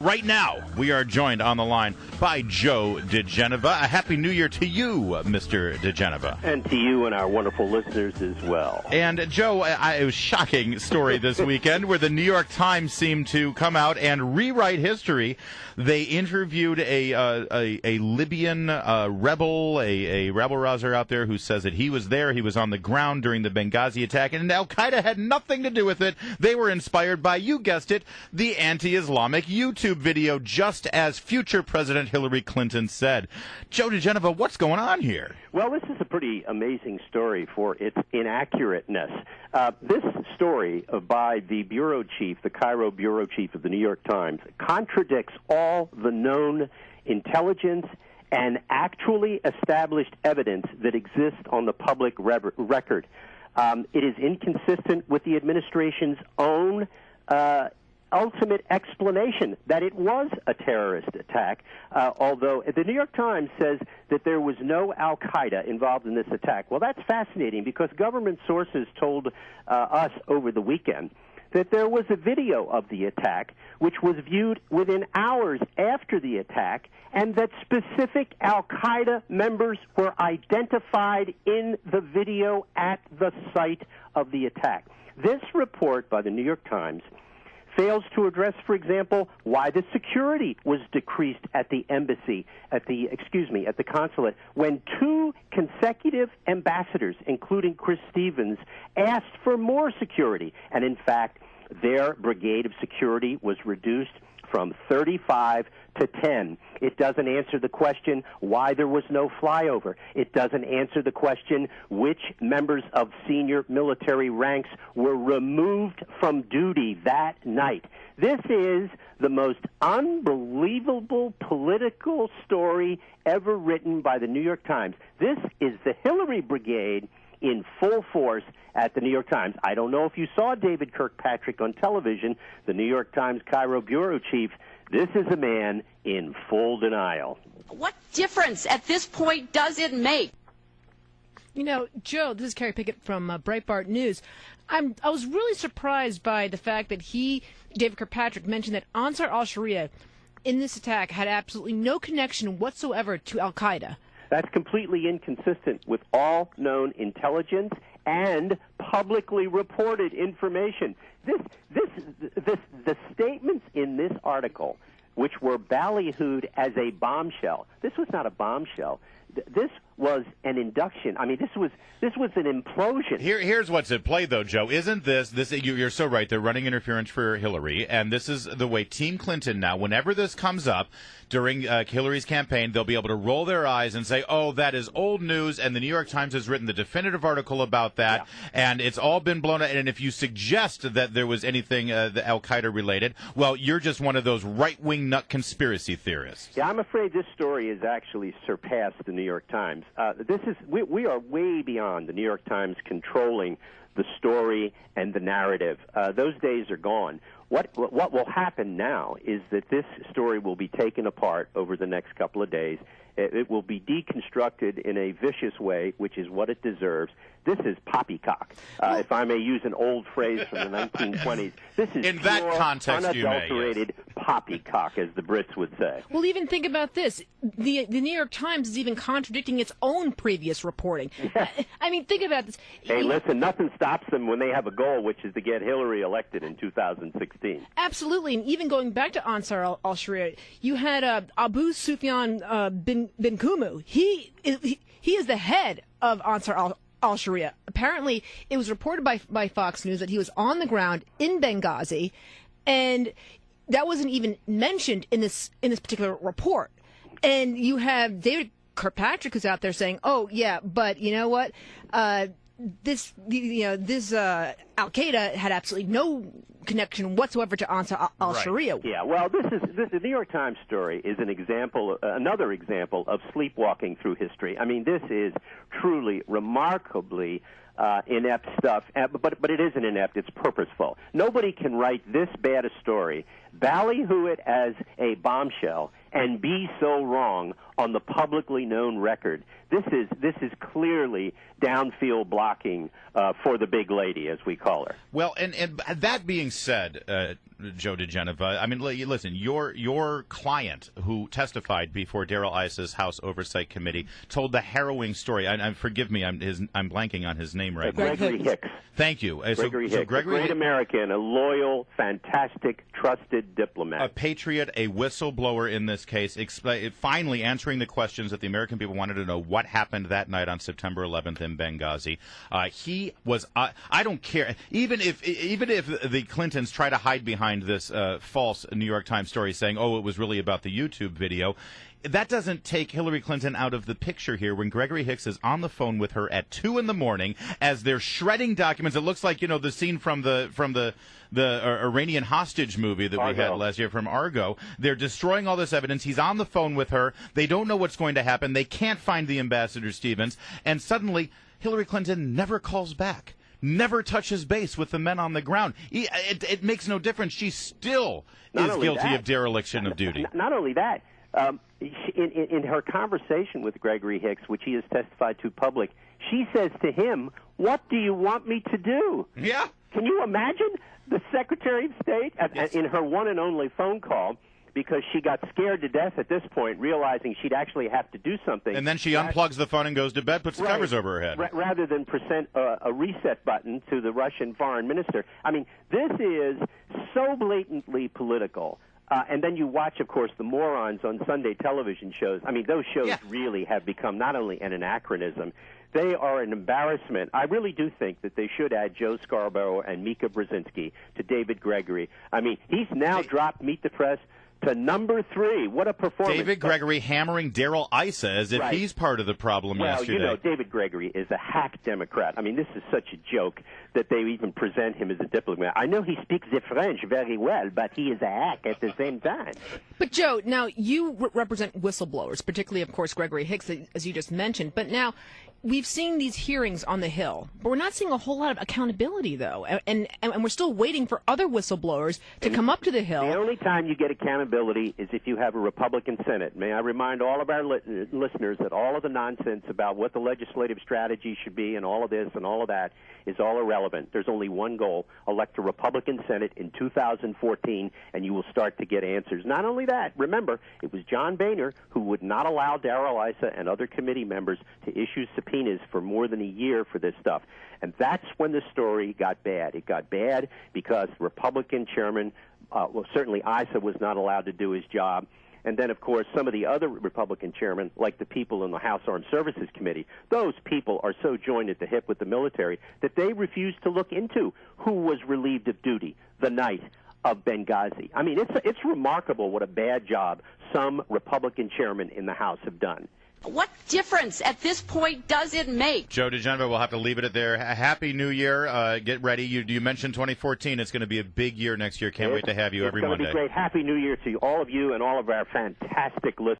Right now, we are joined on the line by Joe DiGenova. A happy New Year to you, Mr. DiGenova. And to you and our wonderful listeners as well. And, Joe, it was a shocking story this weekend where the New York Times seemed to come out and rewrite history. They interviewed a Libyan rebel, a rabble-rouser out there who says that he was there, he was on the ground during the Benghazi attack, and Al-Qaeda had nothing to do with it. They were inspired by, you guessed it, the anti-Islamic YouTube video, just as future President Hillary Clinton said. Joe DiGenova, what's going on here? Well, this is a pretty amazing story for its inaccurateness. This story by the bureau chief, the Cairo bureau chief of the New York Times, contradicts all the known intelligence and actually established evidence that exists on the public record. It is inconsistent with the administration's own ultimate explanation that it was a terrorist attack, although the New York Times says that there was no Al-Qaeda involved in this attack. Well, that's fascinating because government sources told us over the weekend that there was a video of the attack which was viewed within hours after the attack, and that specific Al-Qaeda members were identified in the video at the site of the attack. This report by the New York Times fails to address, for example, why the security was decreased at the embassy, at the consulate, when two consecutive ambassadors, including Chris Stevens, asked for more security. And in fact, their brigade of security was reduced from 35 to 10. It doesn't answer the question why there was no flyover. It doesn't answer the question which members of senior military ranks were removed from duty that night. This is the most unbelievable political story ever written by the New York Times. This is the Hillary Brigade in full force at the New York Times. I don't know if you saw David Kirkpatrick on television, the New York Times Cairo bureau chief. This is a man in full denial. What difference at this point does it make? You know, Joe, this is Carrie Pickett from Breitbart News. I was really surprised by the fact that David Kirkpatrick, mentioned that Ansar al-Sharia in this attack had absolutely no connection whatsoever to Al-Qaeda. That's completely inconsistent with all known intelligence and publicly reported information. The statements in this article, which were ballyhooed as a bombshell, this was not a bombshell. This was an induction. I mean, this was an implosion. Here's what's at play, though, Joe. Isn't this? You're so right. They're running interference for Hillary, and this is the way Team Clinton now. Whenever this comes up during Hillary's campaign, they'll be able to roll their eyes and say, "Oh, that is old news." And the New York Times has written the definitive article about that, and it's all been blown up. And if you suggest that there was anything Al Qaeda related, well, you're just one of those right-wing nut conspiracy theorists. Yeah, I'm afraid this story has actually surpassed the New York Times. We are way beyond the New York Times controlling the story and the narrative. Those days are gone. What will happen now is that this story will be taken apart over the next couple of days. It will be deconstructed in a vicious way, which is what it deserves. This is poppycock, if I may use an old phrase from the 1920s. This is in that context, unadulterated poppycock, as the Brits would say. Well, even think about this. The New York Times is even contradicting its own previous reporting. I mean, think about this. Hey, listen, nothing stops them when they have a goal, which is to get Hillary elected in 2016. Absolutely, and even going back to Ansar al-Sharia, you had Abu Sufyan bin Kumu. He is the head of Ansar al-Sharia. Apparently, it was reported by Fox News that he was on the ground in Benghazi, and that wasn't even mentioned in this particular report. And you have David Kirkpatrick who's out there saying, "Oh yeah, but you know what? This Al-Qaeda had absolutely no connection whatsoever to Ansar al-Sharia." Right. Yeah, well, the New York Times story is an example, another example of sleepwalking through history. I mean, this is truly remarkably inept stuff, but it isn't inept. It's purposeful. Nobody can write this bad a story ballyhoo it as a bombshell and be so wrong on the publicly known record. This is clearly downfield blocking for the big lady, as we call her. Well, and that being said, Joe DiGenova, I mean, listen, your client who testified before Darrell Issa's House Oversight Committee told the harrowing story. Forgive me, I'm blanking on his name right now. Gregory Hicks. Thank you. Gregory Hicks, a great American, a loyal, fantastic, trusted diplomat. A patriot, a whistleblower in this case, finally answering the questions that the American people wanted to know. What happened that night on September 11th in Benghazi? He was. I don't care. Even if the Clintons try to hide behind this false New York Times story saying, "Oh, it was really about the YouTube video." That doesn't take Hillary Clinton out of the picture here when Gregory Hicks is on the phone with her at 2 a.m. as they're shredding documents. It looks like, the scene from the Iranian hostage movie that we had last year from Argo. They're destroying all this evidence. He's on the phone with her. They don't know what's going to happen. They can't find the Ambassador Stevens. And suddenly, Hillary Clinton never calls back. Never touches base with the men on the ground. It makes no difference. She still is guilty of dereliction of duty. Not only that, in her conversation with Gregory Hicks, which he has testified to public, she says to him, "What do you want me to do?" Yeah. Can you imagine the Secretary of State in her one and only phone call? Because she got scared to death at this point, realizing she'd actually have to do something. And then she unplugs the phone and goes to bed, puts the covers over her head. Rather than present a reset button to the Russian foreign minister. I mean, this is so blatantly political. And then you watch, of course, the morons on Sunday television shows. I mean, those shows really have become not only an anachronism, they are an embarrassment. I really do think that they should add Joe Scarborough and Mika Brzezinski to David Gregory. I mean, he's now dropped Meet the Press to number 3. What a performance. David Gregory hammering Darrell Issa as if he's part of the problem yesterday. Well, David Gregory is a hack Democrat. I mean, this is such a joke that they even present him as a diplomat. I know he speaks the French very well, but he is a hack at the same time. But, Joe, now you represent whistleblowers, particularly, of course, Gregory Hicks, as you just mentioned. But now we've seen these hearings on the Hill, but we're not seeing a whole lot of accountability, though. And we're still waiting for other whistleblowers to come up to the Hill. The only time you get accountability is if you have a Republican Senate. May I remind all of our listeners that all of the nonsense about what the legislative strategy should be and all of this and all of that is all irrelevant. There's only one goal: elect a Republican Senate in 2014, and you will start to get answers. Not only that, remember, it was John Boehner who would not allow Darrell Issa and other committee members to issue subpoenas for more than a year for this stuff. And that's when the story got bad. It got bad because Republican chairman, certainly Issa was not allowed to do his job. And then, of course, some of the other Republican chairmen, like the people in the House Armed Services Committee, those people are so joined at the hip with the military that they refuse to look into who was relieved of duty the night of Benghazi. I mean, it's remarkable what a bad job some Republican chairmen in the House have done. What difference at this point does it make? Joe DiGenova, we'll have to leave it at there. Happy New Year. Get ready. You mentioned 2014. It's going to be a big year next year. Can't wait to have you every Monday. It's going to be great. Happy New Year to all of you and all of our fantastic listeners.